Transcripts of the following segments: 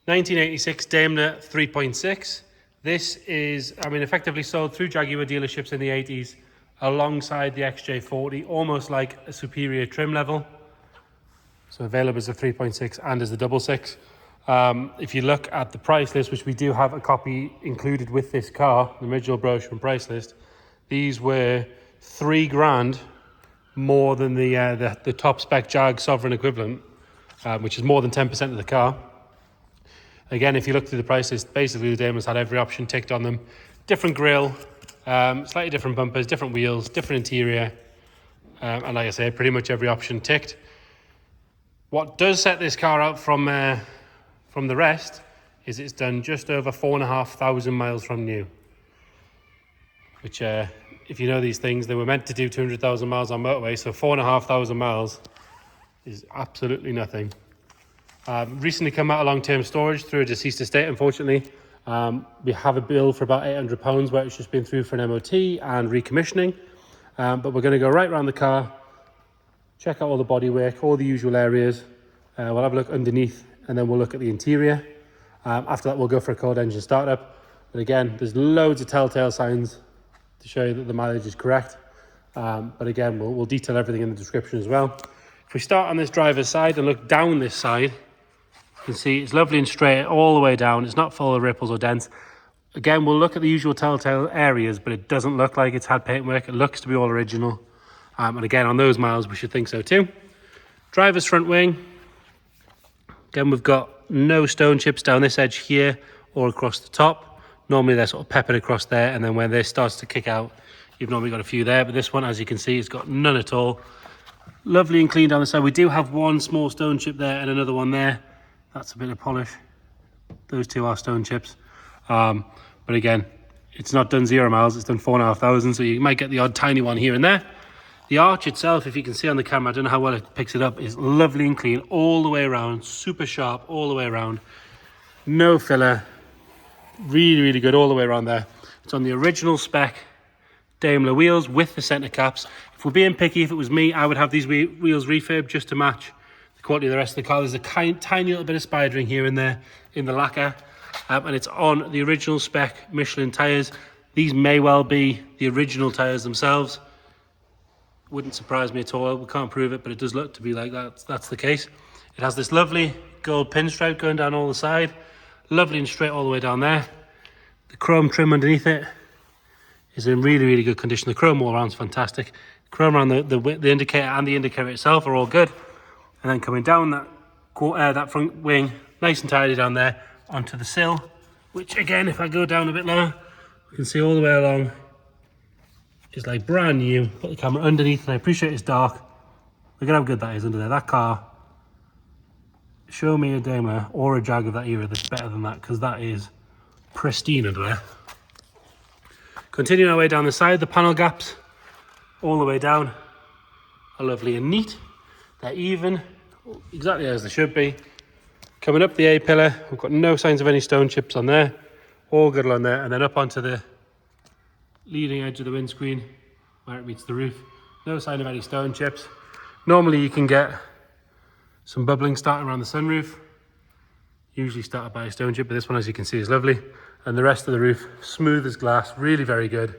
1986 Daimler 3.6. This is, effectively sold through Jaguar dealerships in the 80s alongside the XJ40, almost like a superior trim level. So available as a 3.6 and as the 6.6. If you look at the price list, which we do have a copy included with this car, the original brochure and price list, these were $3,000 more than the top spec Jag Sovereign equivalent, which is more than 10% of the car. Again, if you look through the price list, basically the Daimler's had every option ticked on them. Different grille, slightly different bumpers, different wheels, different interior, and like I say, pretty much every option ticked. What does set this car out from the rest is it's done just over 4,500 miles from new, which if you know these things, they were meant to do 200,000 miles on motorway, so 4,500 miles is absolutely nothing. Recently come out of long-term storage through a deceased estate, unfortunately. We have a bill for about £800 where it's just been through for an MOT and recommissioning, but we're going to go right around the car, check out all the bodywork, all the usual areas. We'll have a look underneath and then we'll look at the interior. After that, we'll go for a cold engine startup. But again, there's loads of telltale signs to show you that the mileage is correct. But again, we'll detail everything in the description as well. If we start on this driver's side and look down this side, you can see it's lovely and straight all the way down. It's not full of ripples or dents. Again, we'll look at the usual telltale areas, but it doesn't look like it's had paintwork. It looks to be all original. And again, on those miles, we should think so too. Driver's front wing. Again, we've got no stone chips down this edge here or across the top. Normally they're sort of peppered across there, and then when this starts to kick out, you've normally got a few there, but this one, as you can see, it's got none at all. Lovely and clean down the side. We do have one small stone chip there and another one there. That's a bit of polish. Those two are stone chips. But again, it's not done 0 miles, it's done 4,500, so you might get the odd tiny one here and there. The arch itself, if you can see on the camera, I don't know how well it picks it up, is lovely and clean all the way around, super sharp all the way around. No filler, really, really good all the way around there. It's on the original spec Daimler wheels with the center caps. If we're being picky, if it was me, I would have these wheels refurbed just to match the quality of the rest of the car. There's a tiny little bit of spidering here and there in the lacquer, and it's on the original spec Michelin tires. These may well be the original tires themselves. Wouldn't surprise me at all. We can't prove it, but it does look to be like that. That's the case. It has this lovely gold pinstripe going down all the side, lovely and straight all the way down there. The chrome trim underneath it is in really, really good condition. The chrome all around is fantastic. Chrome around the indicator and the indicator itself are all good. And then coming down that front wing, nice and tidy down there onto the sill, which again, if I go down a bit lower, you can see all the way along is like brand new. Put the camera underneath, and I appreciate it's dark. Look at how good that is under there. That car, show me a Daimler or a Jag of that era that's better than that, because that is pristine under there. Continuing our way down the side, the panel gaps all the way down are lovely and neat. They're even, exactly as they should be. Coming up the A-pillar, we've got no signs of any stone chips on there. All good along there, and then up onto the leading edge of the windscreen where it meets the roof. No sign of any stone chips. Normally you can get some bubbling starting around the sunroof, usually started by a stone chip, but this one, as you can see, is lovely. And the rest of the roof, smooth as glass, really very good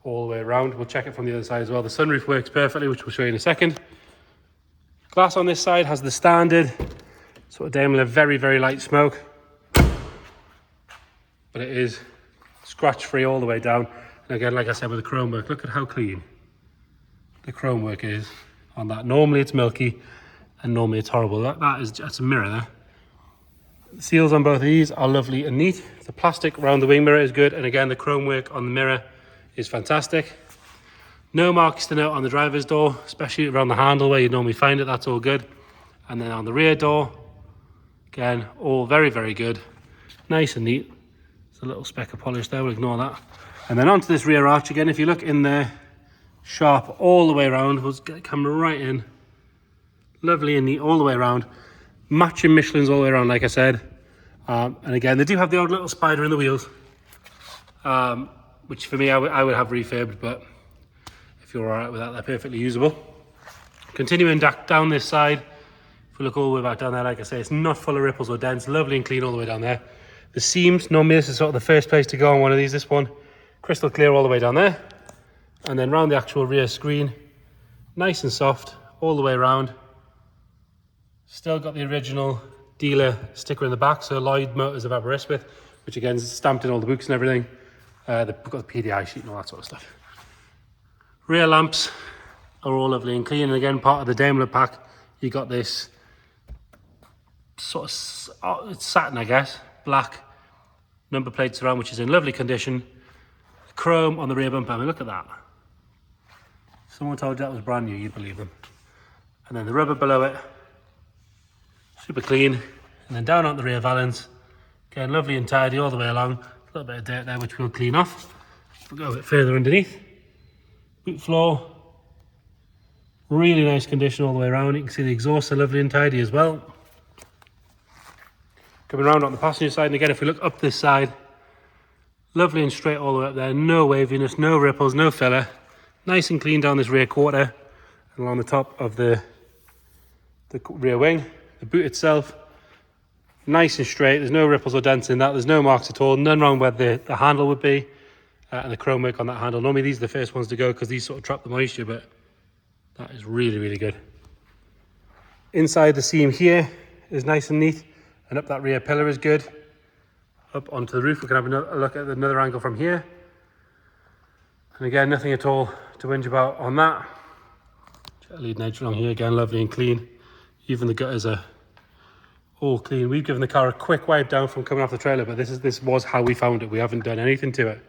all the way around. We'll check it from the other side as well. The sunroof works perfectly, which we'll show you in a second. Glass on this side has the standard sort of Daimler very, very light smoke, but it is scratch free all the way down. And again, like I said, with the chrome work, look at how clean the chrome work is on that. Normally it's milky and normally it's horrible. That's a mirror there. The seals on both of these are lovely and neat. The plastic around the wing mirror is good, and again, the chrome work on the mirror is fantastic. No marks to note on the driver's door, especially around the handle where you normally find it. That's all good. And then on the rear door, again, all very, very good. Nice and neat. There's a little speck of polish there, we'll ignore that. And then onto this rear arch again. If you look in there, sharp all the way around. We'll get the camera right in. Lovely and neat all the way around. Matching Michelins all the way around, like I said. And again, they do have the odd little spider in the wheels, which for me, I would have refurbed, but if you're all right with that, they're perfectly usable. Continuing down this side, If we look all the way back down there, like I say, it's not full of ripples or dents, lovely and clean all the way down there. The seams, normally this is sort of the first place to go on one of these. This one, crystal clear all the way down there. And then round the actual rear screen, nice and soft all the way around. Still got the original dealer sticker in the back, so Lloyd Motors of Aberystwyth, which again is stamped in all the books and everything. They've got the PDI sheet and all that sort of stuff. Rear lamps are all lovely and clean, and again part of the Daimler pack, you got this sort of it's satin, I guess, black number plates around, which is in lovely condition. Chrome on the rear bumper. I mean, look at that. If someone told you that was brand new, you'd believe them. And then the rubber below it, super clean. And then down on the rear valance, again lovely and tidy all the way along. A little bit of dirt there which we'll clean off. We'll go a bit further underneath. Boot floor, really nice condition all the way around. You can see the exhausts are lovely and tidy as well. Coming around on the passenger side, and again if we look up this side, lovely and straight all the way up there. No waviness, no ripples, no filler. Nice and clean down this rear quarter and along the top of the rear wing. The boot itself, nice and straight. There's no ripples or dents in that. There's no marks at all. None wrong where the handle would be. And the chrome work on that handle. Normally these are the first ones to go because these sort of trap the moisture, but that is really, really good. Inside the seam here is nice and neat, and up that rear pillar is good. Up onto the roof, we can have a look at another angle from here. And again, nothing at all to whinge about on that. Leading edge along here, again, lovely and clean. Even the gutters are all clean. We've given the car a quick wipe down from coming off the trailer, but this was how we found it. We haven't done anything to it.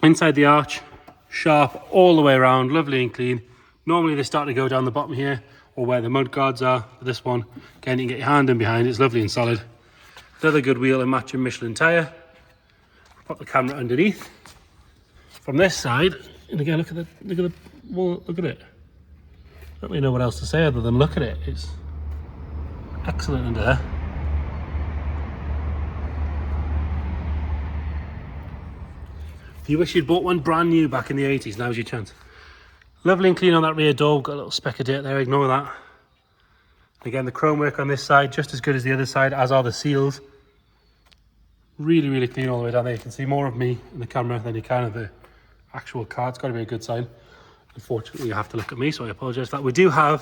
Inside the arch, sharp all the way around, lovely and clean. Normally they start to go down the bottom here, or where the mud guards are. But this one, again, you can get your hand in behind. It's lovely and solid. Another good wheel and matching Michelin tyre. Pop the camera underneath. From this side, and again, look at the wall. Look at it. I don't really know what else to say other than look at it. It's excellent under there. If you wish you'd bought one brand new back in the 80s, now's your chance. Lovely and clean on that rear door. We've got a little speck of dirt there, ignore that. Again, the chrome work on this side, just as good as the other side, as are the seals. Really, really clean all the way down there. You can see more of me in the camera than you can of the actual car. It's got to be a good sign. Unfortunately, you have to look at me, so I apologise for that. We do have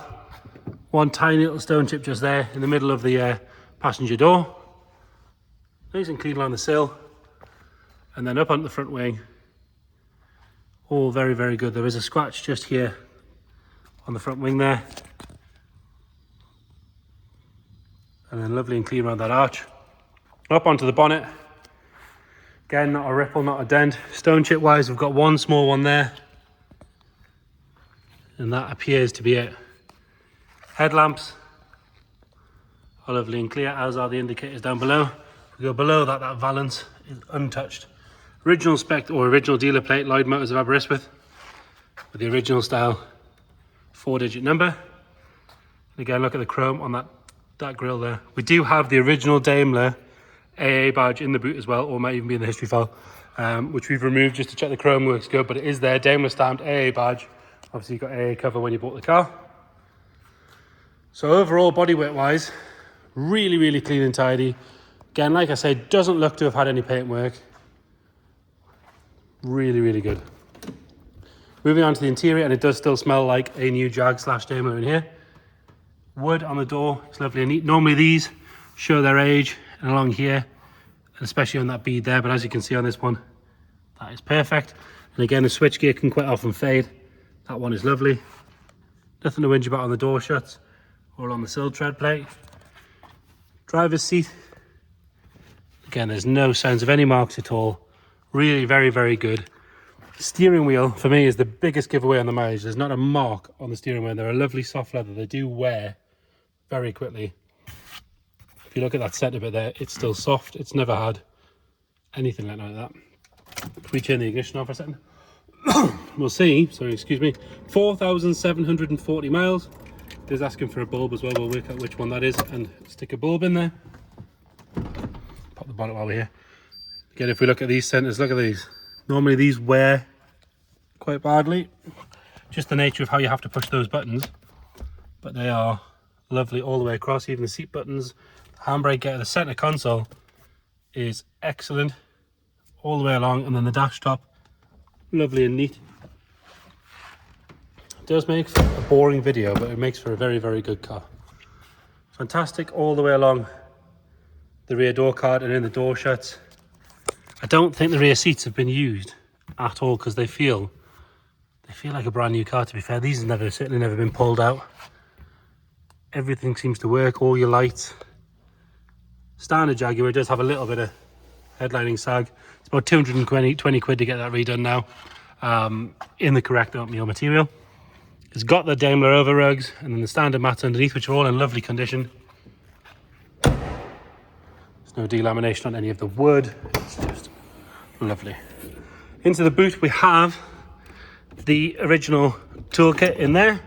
one tiny little stone chip just there in the middle of the passenger door. Nice and clean along the sill. And then up onto the front wing. All very, very good. There is a scratch just here on the front wing there. And then lovely and clean around that arch. Up onto the bonnet. Again, not a ripple, not a dent. Stone chip wise, we've got one small one there. And that appears to be it. Headlamps are lovely and clear, as are the indicators down below. If we go below that, that valance is untouched. Original spec or original dealer plate, Lloyd Motors of Aberystwyth, with the original style 4-digit number. And again, look at the chrome on that grille there. We do have the original Daimler AA badge in the boot as well, or might even be in the history file, which we've removed just to check the chrome works good, but it is there, Daimler stamped AA badge. Obviously you got AA cover when you bought the car. So overall, bodywork wise, really, really clean and tidy. Again, like I said, doesn't look to have had any paint work. Really, really good. Moving on to the interior, and it does still smell like a new Jag / Daimler in here. Wood on the door, it's lovely and neat. Normally these show their age, and along here, and especially on that bead there, but as you can see on this one, that is perfect. And again, the switchgear can quite often fade. That one is lovely. Nothing to whinge about on the door shuts or on the sill tread plate. Driver's seat. Again, there's no signs of any marks at all. Really very, very good. Steering wheel, for me, is the biggest giveaway on the mileage. There's not a mark on the steering wheel. They're a lovely soft leather. They do wear very quickly. If you look at that centre bit there, it's still soft. It's never had anything like that. If we turn the ignition off for a second, we'll see, sorry, excuse me, 4,740 miles. There's asking for a bulb as well. We'll work out which one that is and stick a bulb in there. Pop the bonnet while we're here. Again, if we look at these centres, look at these. Normally these wear quite badly. Just the nature of how you have to push those buttons. but they are lovely all the way across. Even the seat buttons, the handbrake gear, the center console is excellent all the way along, and then the dash top, lovely and neat. It does make for a boring video, but it makes for a very, very good car. Fantastic all the way along the rear door card and in the door shuts. I don't think the rear seats have been used at all because they feel like a brand new car, to be fair. These have certainly never been pulled out. Everything seems to work, all your lights. Standard Jaguar. It does have a little bit of headlining sag. It's about 220 quid to get that redone now, in the correct oatmeal material. It's got the Daimler over rugs and then the standard mats underneath, which are all in lovely condition. There's no delamination on any of the wood. It's just lovely. Into the boot we have the original toolkit in there.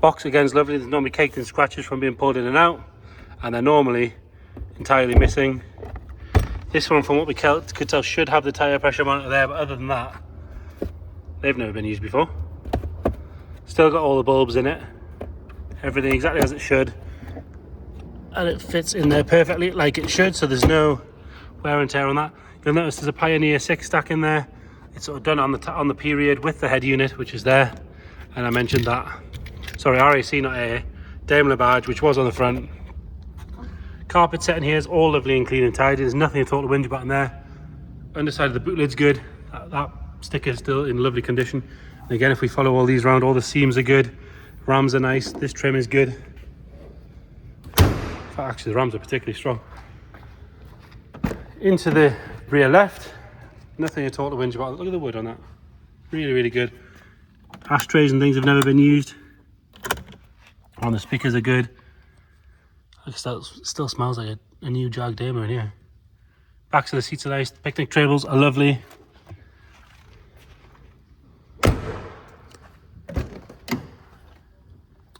Box again is lovely. There's normally caked in scratches from being pulled in and out, and they're normally entirely missing. This one, from what we could tell, should have the tyre pressure monitor there, but other than that, they've never been used before. Still got all the bulbs in it, everything exactly as it should, and it fits in there perfectly like it should, so there's no wear and tear on that. You'll notice there's a Pioneer 6 stack in there. It's sort of done on the period with the head unit, which is there, and I mentioned that. Sorry, RAC, not AA. Daimler badge, which was on the front. Carpet set in here is all lovely and clean and tidy. There's nothing at all to whinge about in there. Underside of the boot lid's good. That sticker is still in lovely condition. And again, if we follow all these around, all the seams are good. Rams are nice. This trim is good. In fact, actually, the rams are particularly strong. Into the rear left, nothing at all to whinge about. Look at the wood on that. Really, really good. Ashtrays and things have never been used. On the speakers are good. It still smells like a new Jag Daimler in here. Backs of the seats are nice. The picnic tables are lovely.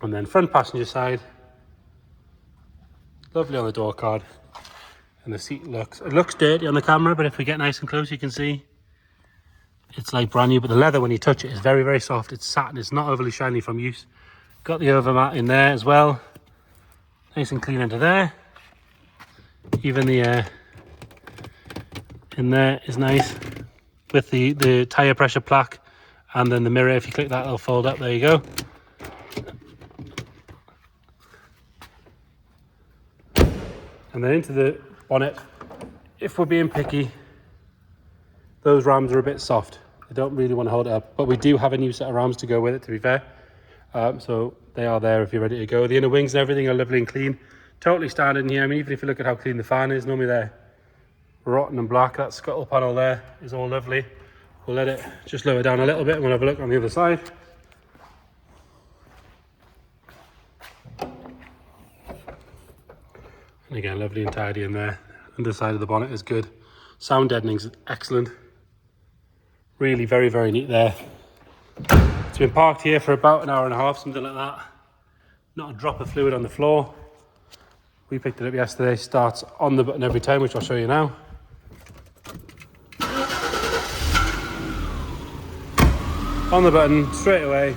And then front passenger side, lovely on the door card. And the seat looks dirty on the camera, but if we get nice and close, you can see it's like brand new. But the leather, when you touch it, is very, very soft. It's satin. It's not overly shiny from use. Got the overmat in there as well. Nice and clean under there. Even the in there is nice with the tire pressure plaque, and then the mirror, if you click that, it'll fold up. There you go. And then into the bonnet. If we're being picky, those rams are a bit soft. They don't really want to hold it up, but we do have a new set of rams to go with it, to be fair. So they are there if you're ready to go. The inner wings and everything are lovely and clean. Totally standard in here. I mean, even if you look at how clean the fan is, normally they're rotten and black. That scuttle panel there is all lovely. We'll let it just lower down a little bit and we'll have a look on the other side. And again, lovely and tidy in there. Underside of the bonnet is good. Sound deadening is excellent. Really very, very neat there. It's been parked here for about an hour and a half, something like that. Not a drop of fluid on the floor. We picked it up yesterday. Starts on the button every time, which I'll show you now. On the button straight away.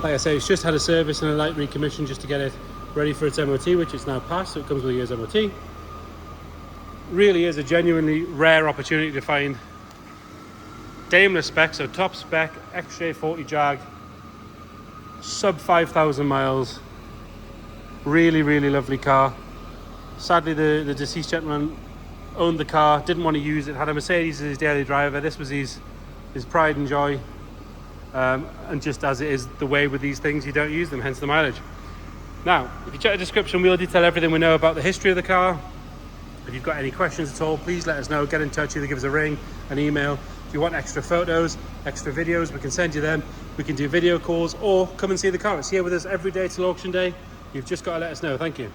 Like I say, it's just had a service and a light recommission just to get it ready for its MOT, which it's now passed, so it comes with a year's MOT. Really is a genuinely rare opportunity to find Daimler spec, so top spec, XJ40 Jag, sub 5,000 miles. Really, really lovely car. Sadly, the deceased gentleman owned the car, didn't want to use it, had a Mercedes as his daily driver. This was his pride and joy. And just as it is the way with these things, you don't use them, hence the mileage. Now, if you check the description, we'll detail everything we know about the history of the car. If you've got any questions at all, please let us know. Get in touch, either give us a ring, an email. If you want extra photos, extra videos, we can send you them. We can do video calls, or come and see the car. It's here with us every day till auction day. You've just got to let us know. Thank you.